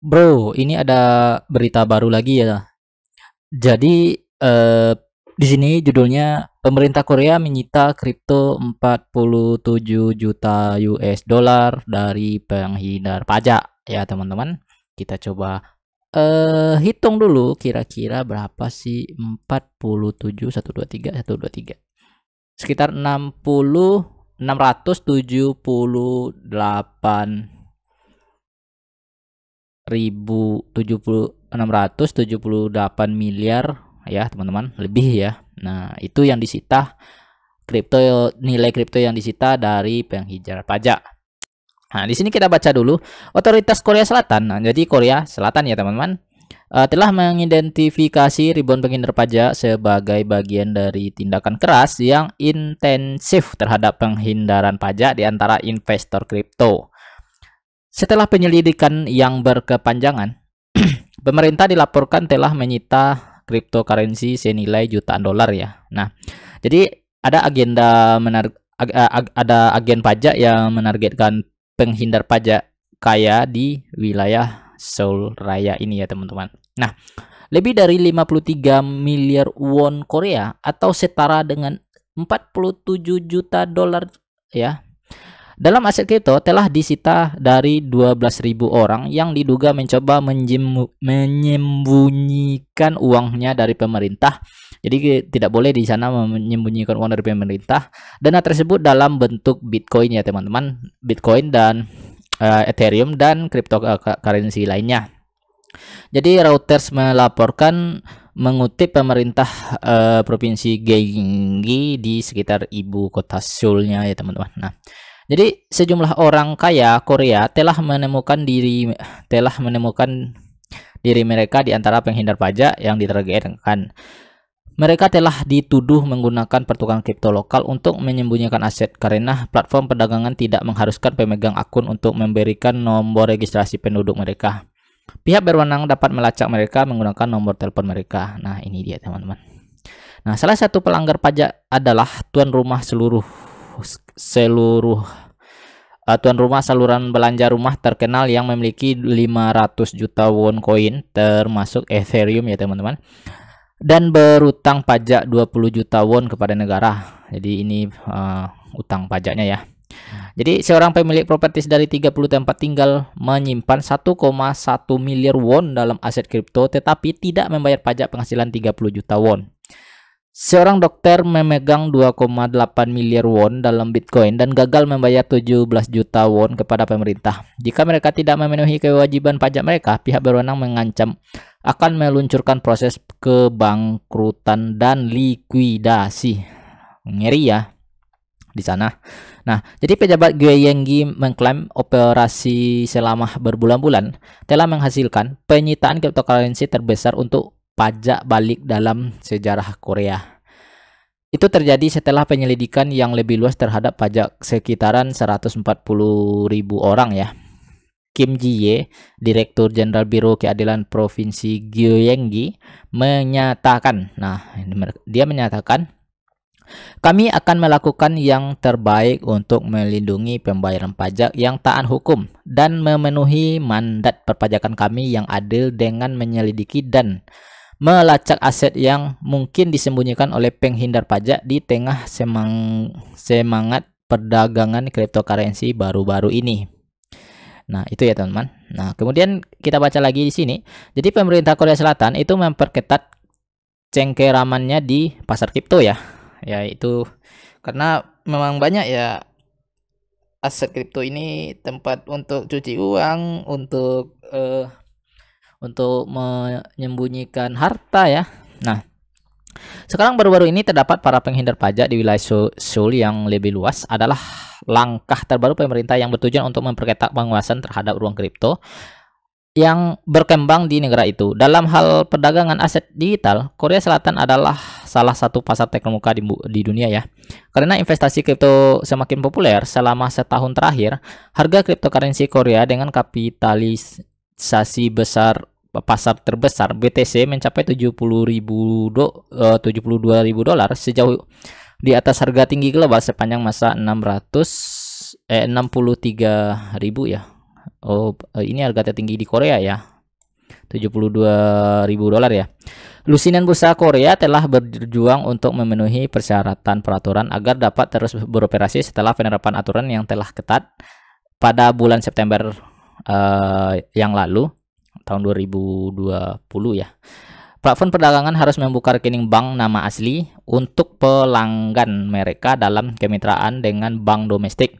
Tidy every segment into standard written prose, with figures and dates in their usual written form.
Bro, ini ada berita baru lagi ya. Jadi di sini judulnya pemerintah Korea menyita kripto 47 juta US dollar dari penghindar pajak. Ya, teman-teman. Kita coba hitung dulu kira-kira berapa sih 47 123 123. Sekitar 678 miliar ya teman-teman, lebih ya. Nah itu yang disita kripto, nilai kripto yang disita dari penghindar pajak. Nah di sini kita baca dulu. Otoritas Korea Selatan, nah, jadi Korea Selatan ya teman-teman, telah mengidentifikasi ribuan penghindar pajak sebagai bagian dari tindakan keras yang intensif terhadap penghindaran pajak di antara investor kripto. Setelah penyelidikan yang berkepanjangan, pemerintah dilaporkan telah menyita cryptocurrency senilai jutaan dolar ya. Nah, jadi ada agenda ada agen pajak yang menargetkan penghindar pajak kaya di wilayah Seoul Raya ini ya teman-teman. Nah, lebih dari 53 miliar won Korea atau setara dengan 47 juta dolar ya dalam aset kripto telah disita dari 12.000 orang yang diduga mencoba menyembunyikan uangnya dari pemerintah. Jadi tidak boleh di sana menyembunyikan uang dari pemerintah. Dana tersebut dalam bentuk Bitcoin ya teman-teman, Bitcoin dan Ethereum dan cryptocurrency lainnya. Jadi Reuters melaporkan mengutip pemerintah provinsi Gyeonggi di sekitar ibu kota Seoul-nya ya teman-teman. Nah, jadi sejumlah orang kaya Korea telah menemukan diri mereka di antara penghindar pajak yang ditargetkan. Mereka telah dituduh menggunakan pertukaran kripto lokal untuk menyembunyikan aset karena platform perdagangan tidak mengharuskan pemegang akun untuk memberikan nomor registrasi penduduk mereka. Pihak berwenang dapat melacak mereka menggunakan nomor telepon mereka. Nah, ini dia teman-teman. Nah, salah satu pelanggar pajak adalah tuan rumah saluran belanja rumah terkenal yang memiliki 500 juta won koin termasuk Ethereum ya teman-teman, dan berutang pajak 20 juta won kepada negara. Jadi ini utang pajaknya ya. Jadi seorang pemilik properti dari 30 tempat tinggal menyimpan 1,1 miliar won dalam aset kripto tetapi tidak membayar pajak penghasilan 30 juta won. Seorang dokter memegang 2,8 miliar won dalam Bitcoin dan gagal membayar 17 juta won kepada pemerintah. Jika mereka tidak memenuhi kewajiban pajak mereka, pihak berwenang mengancam akan meluncurkan proses kebangkrutan dan likuidasi. Ngeri ya di sana. Nah, jadi pejabat Gyeonggi mengklaim operasi selama berbulan-bulan telah menghasilkan penyitaan cryptocurrency terbesar untuk pajak balik dalam sejarah Korea. Itu terjadi setelah penyelidikan yang lebih luas terhadap pajak sekitaran 140.000 orang ya. Kim Ji-ye, Direktur Jenderal Biro Keadilan Provinsi Gyeonggi, menyatakan, dia menyatakan, kami akan melakukan yang terbaik untuk melindungi pembayaran pajak yang taat hukum dan memenuhi mandat perpajakan kami yang adil dengan menyelidiki dan melacak aset yang mungkin disembunyikan oleh penghindar pajak di tengah semangat perdagangan cryptocurrency baru-baru ini. Nah, itu ya teman-teman. Nah, kemudian kita baca lagi di sini. Jadi pemerintah Korea Selatan itu memperketat cengkeramannya di pasar kripto ya. Yaitu karena memang banyak ya aset kripto ini tempat untuk cuci uang, untuk menyembunyikan harta ya. Nah, sekarang baru-baru ini terdapat para penghindar pajak di wilayah Seoul yang lebih luas adalah langkah terbaru pemerintah yang bertujuan untuk memperketat pengawasan terhadap ruang kripto yang berkembang di negara itu. Dalam hal perdagangan aset digital, Korea Selatan adalah salah satu pasar terkemuka di dunia ya. Karena investasi kripto semakin populer selama setahun terakhir, harga cryptocurrency Korea dengan kapitalisasi besar pasar terbesar BTC mencapai 72.000 dolar sejauh di atas harga tinggi global sepanjang masa 63.000 ya. Ini harga tertinggi di Korea ya. $72.000 ya. Lusinan Bursa Korea telah berjuang untuk memenuhi persyaratan peraturan agar dapat terus beroperasi setelah penerapan aturan yang telah ketat pada bulan September yang lalu tahun 2020 ya. Platform perdagangan harus membuka rekening bank nama asli untuk pelanggan mereka dalam kemitraan dengan bank domestik.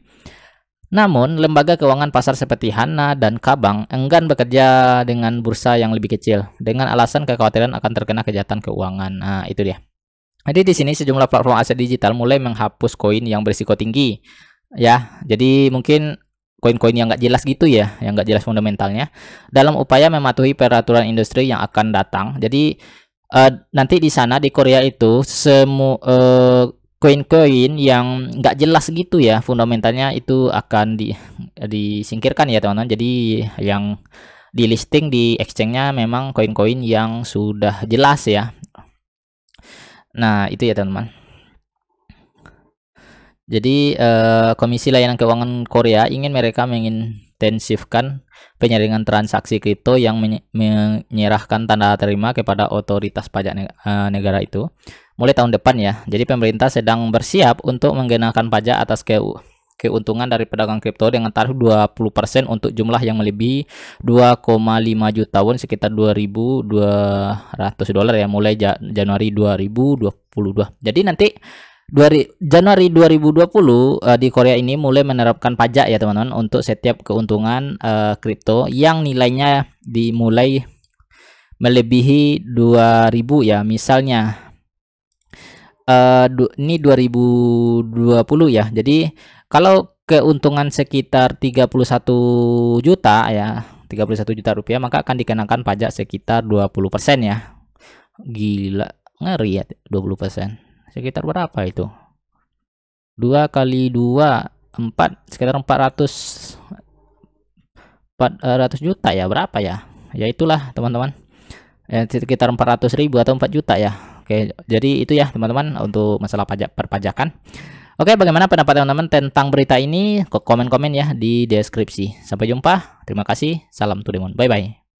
Namun, lembaga keuangan pasar seperti Hana dan Kabang enggan bekerja dengan bursa yang lebih kecil dengan alasan kekhawatiran akan terkena kejahatan keuangan. Nah, itu dia. Jadi di sini sejumlah platform aset digital mulai menghapus koin yang berisiko tinggi. Ya, jadi mungkin koin-koin yang nggak jelas gitu ya, yang nggak jelas fundamentalnya, dalam upaya mematuhi peraturan industri yang akan datang. Jadi nanti di sana di Korea itu semua koin-koin yang nggak jelas gitu ya fundamentalnya itu akan disingkirkan ya teman-teman. Jadi yang di listing di exchange-nya memang koin-koin yang sudah jelas ya. Nah itu ya teman-teman. Jadi Komisi Layanan Keuangan Korea ingin mereka mengintensifkan penyaringan transaksi kripto yang menyerahkan tanda terima kepada otoritas pajak negara itu mulai tahun depan ya. Jadi pemerintah sedang bersiap untuk menggenakan pajak atas keuntungan dari pedagang kripto dengan tarif 20% untuk jumlah yang melebihi 2,5 juta won sekitar $2.200 ya mulai Januari 2022. Jadi nanti Januari 2020 di Korea ini mulai menerapkan pajak ya teman-teman untuk setiap keuntungan kripto yang nilainya dimulai melebihi 2.000 ya. Misalnya ini 2020 ya. Jadi kalau keuntungan sekitar 31 juta ya, 31 juta rupiah, maka akan dikenakan pajak sekitar 20% ya. Gila, ngeri ya 20%. Sekitar berapa itu? 2 kali 2 4 sekitar 400 juta ya, berapa ya? Ya itulah teman-teman. Sekitar 400.000 atau 4 juta ya. Oke, jadi itu ya teman-teman untuk masalah perpajakan. Oke, bagaimana pendapat teman-teman tentang berita ini? Komen-komen ya di deskripsi. Sampai jumpa. Terima kasih. Salam Tudemon. Bye-bye.